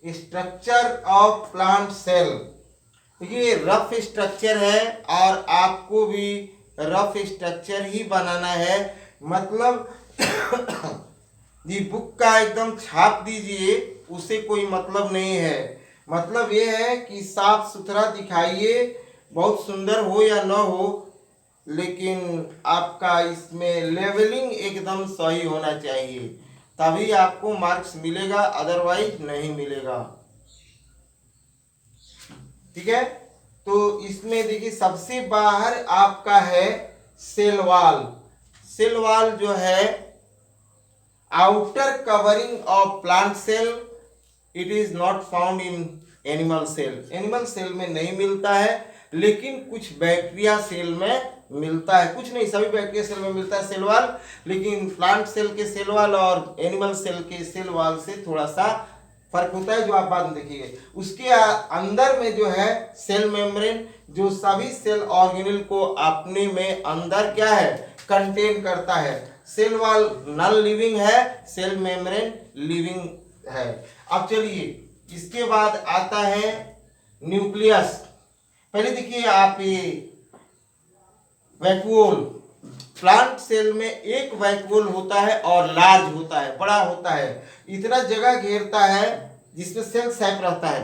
Structure of plant cell. ये rough structure है और आपको भी रफ स्ट्रक्चर ही बनाना है। मतलब ये बुक का एकदम छाप दीजिए, उसे कोई मतलब नहीं है। मतलब ये है कि साफ सुथरा दिखाइए, बहुत सुंदर हो या न हो, लेकिन आपका इसमें लेवलिंग एकदम सही होना चाहिए, तभी आपको मार्क्स मिलेगा, अदरवाइज नहीं मिलेगा। ठीक है, तो इसमें देखिए सबसे बाहर आपका है सेल वाल। सेल वाल जो है outer covering of plant cell, it is not found in animal cell. Animal cell में नहीं मिलता है, लेकिन कुछ बैक्टीरिया सेल में मिलता है। कुछ नहीं, सभी बैक्टीरिया सेल में मिलता है सेल वाल, लेकिन प्लांट सेल के सेल वाल और एनिमल सेल के सेल वाल से थोड़ा सा फर्क होता है, जो आप बाद में देखिए। उसके अंदर में जो है सेल मेम्ब्रेन, जो सभी सेल ऑर्गेनेल को अपने में अंदर क्या है, कंटेन करता है। सेल वाल नॉन लिविंग है, सेल मेम्ब्रेन लिविंग है। अब चलिए, इसके बाद आता है न्यूक्लियस। पहले देखिए आप ये वैक्यूल, प्लांट सेल में एक वैक्यूल होता है और लार्ज होता है, बड़ा होता है, इतना जगह घेरता है, जिसमें सेल सैप रहता है,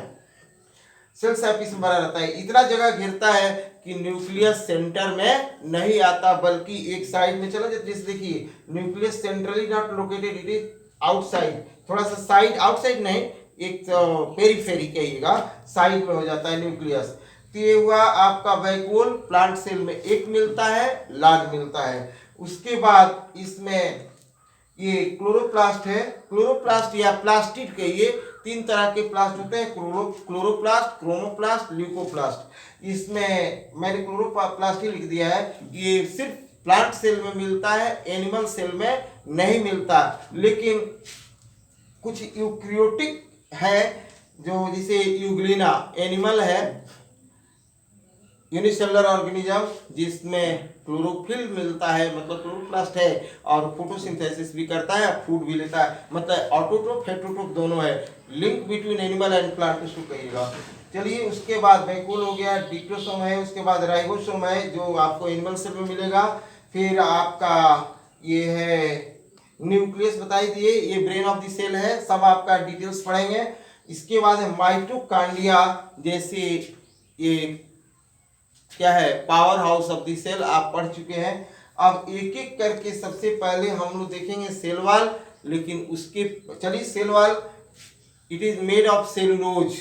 सेल सैप इसमें भरा रहता है, इतना जगह घेरता है कि न्यूक्लियस सेंटर में नहीं आता, बल्कि एक साइड में चला जाता है। जैसे देखिए, nucleus centrally not located, it is outside, थोड़ा सा साइड, आउटसाइड नहीं, एक पेरीफेरी कहिएगा, साइड में हो जाता है न्यूक्लियस। तो ये हुआ आपका वैक्यूल, प्लांट सेल में एक मिलता है, लार्ज मिलता है। उसके बाद इसमें ये क्लोरोप्लास्ट है। क्लोरोप्लास्ट या प्लास्टिड कहिए, तीन तरह के प्लास्ट होते हैं, क्लोरोप्लास्ट, क्रोमोप्लास्ट, ल्यूकोप्लास्ट। इसमें मैंने क्लोरोप्लास्ट ही लिख दिया है। ये सिर्फ प्लांट सेल में मिलता है, एनिमल सेल में नहीं मिलता। लेकिन कुछ यूक्रियोटिक है, जो जिसे यूग्लिना एनिमल है, यूनिसेलुलर ऑर्गेनिज्म, जिसमें क्लोरोफिल मिलता है, मतलब क्लोरोप्लास्ट है, और फोटोसिंथेसिस भी करता है, फूड भी लेता है, मतलब ऑटोट्रोफ हेटेरोट्रोफ दोनों है। Link between animal and plant उसको कहिएगा। चलिए, उसके बाद वैक्यूल हो गया, डिक्टोसोम है, उसके बाद राइबोसोम है, जो आपको एनिमल सेल में मिलेगा। फिर आपका ये है न्यूक्लियस, बताई दिए, ये ब्रेन ऑफ द सेल है, सब आपका डिटेल्स पढ़ेंगे। इसके बाद है माइटोकांड्रिया, जैसे ये क्या है, powerhouse of the cell, आप पढ़ चुके हैं। अब एक एक करके सबसे पहले हम लोग देखेंगे सेल वाल, लेकिन उसके चलिए, cell wall it is made of cellulose.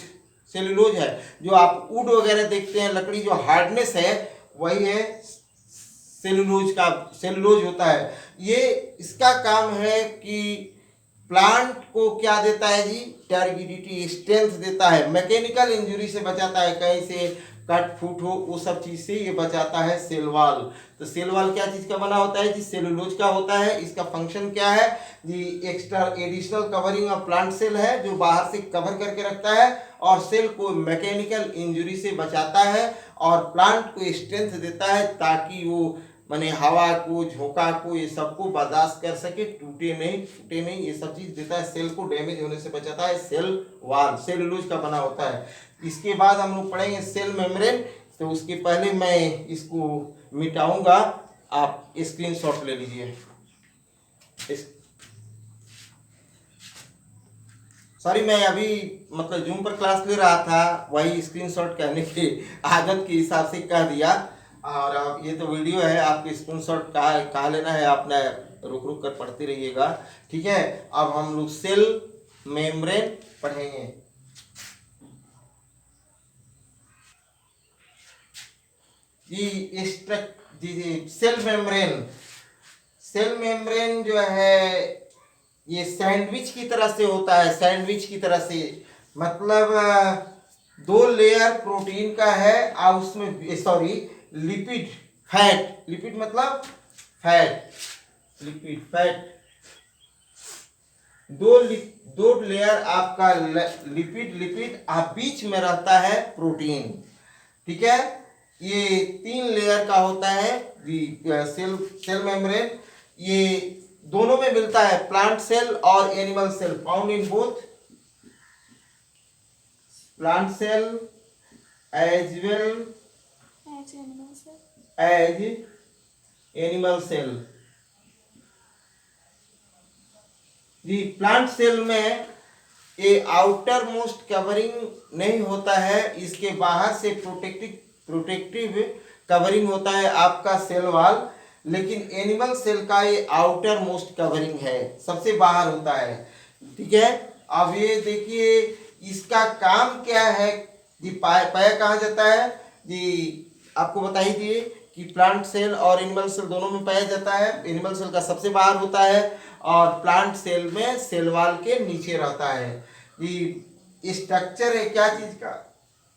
Cellulose है, जो आप वुड वगैरह देखते हैं, लकड़ी जो हार्डनेस है वही है सेलुलोज का, सेलुलोज होता है। ये इसका काम है कि प्लांट को क्या देता है जी, टर्गिडिटी, स्ट्रेंथ देता है, मैकेनिकल इंजरी से बचाता है, कहीं से कट फूट हो, वो सब चीज से ये बचाता है सेल वाल। तो सेल वाल क्या चीज का बना होता है जी, सेलुलोज का होता है। इसका फंक्शन क्या है जी, extra additional covering of plant cell है, जो बाहर से कवर करके रखता है और सेल को मैकेनिकल इंजरी से बचाता है और प्लांट को स्ट्रेंथ देता है, ताकि वो माने हवा को, झोंका को, ये सबको बर्दाश्त कर सके, टूटे नहीं, फूटे नहीं, ये सब चीज देता है, सेल को डैमेज होने से बचाता है। सेल वाल सेलुलोज का बना होता है। इसके बाद हम लोग पढ़ेंगे सेल मेम्ब्रेन। तो उसके पहले मैं इसको मिटाऊंगा, आप स्क्रीनशॉट ले लीजिए। सॉरी, मैं अभी मतलब जूम पर क्लास ले रहा था, वही स्क्रीनशॉट करने की आदत के हिसाब से कह दिया। और अब ये तो वीडियो है, आपको स्क्रीनशॉट कहाँ लेना है, आपने रुक रुक कर पढ़ते रहिएगा, ठीक है। अब हम लोग सेल मेम्ब्रेन पढ़ेंगे। जी सेल मेम्ब्रेन, सेल मेम्ब्रेन जो है ये सैंडविच की तरह से होता है, सैंडविच की तरह से, मतलब दो लेयर प्रोटीन का है और उसमें सॉरी लिपिड, फैट, लिपिड मतलब फैट, लिपिड फैट, दो लेयर आपका लिपिड आप बीच में रहता है प्रोटीन। ठीक है, ये 3 लेयर का होता है सेल मेम्ब्रेन। ये दोनों में मिलता है, प्लांट सेल और animal cell, found in both plant cell as well as animal cell. जी, प्लांट सेल में ये आउटर मोस्ट कवरिंग नहीं होता है, इसके बाहर से प्रोटेक्टिव कवरिंग होता है आपका सेल वॉल, लेकिन एनिमल सेल का ये आउटर मोस्ट कवरिंग है, सबसे बाहर होता है। ठीक है, अब ये देखिए इसका काम क्या है जी, पाया कहाँ जाता है जी, आपको बता ही दिए कि प्लांट सेल और एनिमल सेल दोनों में पाया जाता है। एनिमल सेल का सबसे बाहर होता है और प्लांट सेल में सेल वॉल के नीचे रहता है। ये स्ट्रक्चर है क्या चीज का,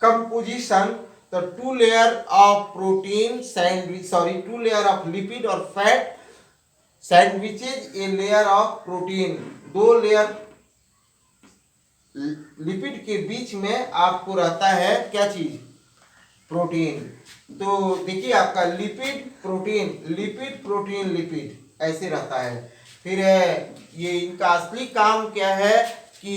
कंपोजिशन, तो 2 layer of protein two layer of lipid और fat sandwiches a layer of protein. 2 layer lipid के बीच में आपको रहता है क्या चीज, प्रोटीन। तो देखिए आपका लिपिड प्रोटीन लिपिड ऐसे रहता है। फिर ये इनका असली काम क्या है कि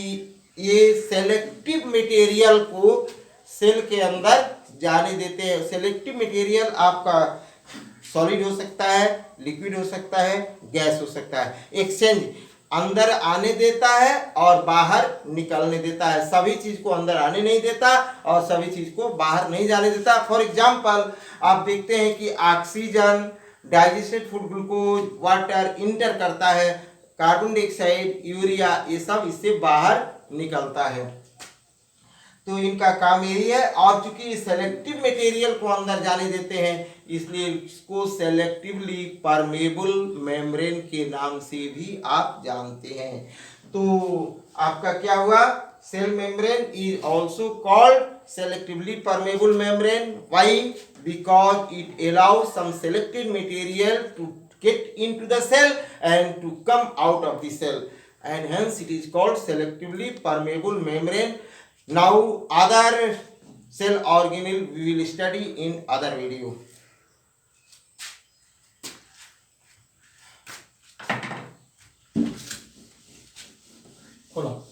ये सेलेक्टिव मटेरियल को सेल के अंदर जाने देते हैं। सेलेक्टिव मटेरियल आपका सॉलिड हो सकता है, लिक्विड हो सकता है, गैस हो सकता है। एक्सचेंज अंदर आने देता है और बाहर निकलने देता है, सभी चीज को अंदर आने नहीं देता और सभी चीज को बाहर नहीं जाने देता। फॉर एग्जांपल आप देखते हैं कि oxygen, digested food, glucose, water enter करता है, कार्बन डाइऑक्साइड, यूरिया, ये सब इससे बाहर निकलता है। तो इनका काम यही है, और चूंकि सेलेक्टिव मटेरियल को अंदर जाने देते हैं इसलिए इसको सेलेक्टिवली परमेबल मेम्ब्रेन के नाम से भी आप जानते हैं। तो आपका क्या हुआ, cell membrane is also called selectively permeable membrane. Why? Because it allows some selected material to get into the cell and to come out of the cell, and hence it is called selectively permeable membrane. Now other cell organelle we will study in other video. खोलो।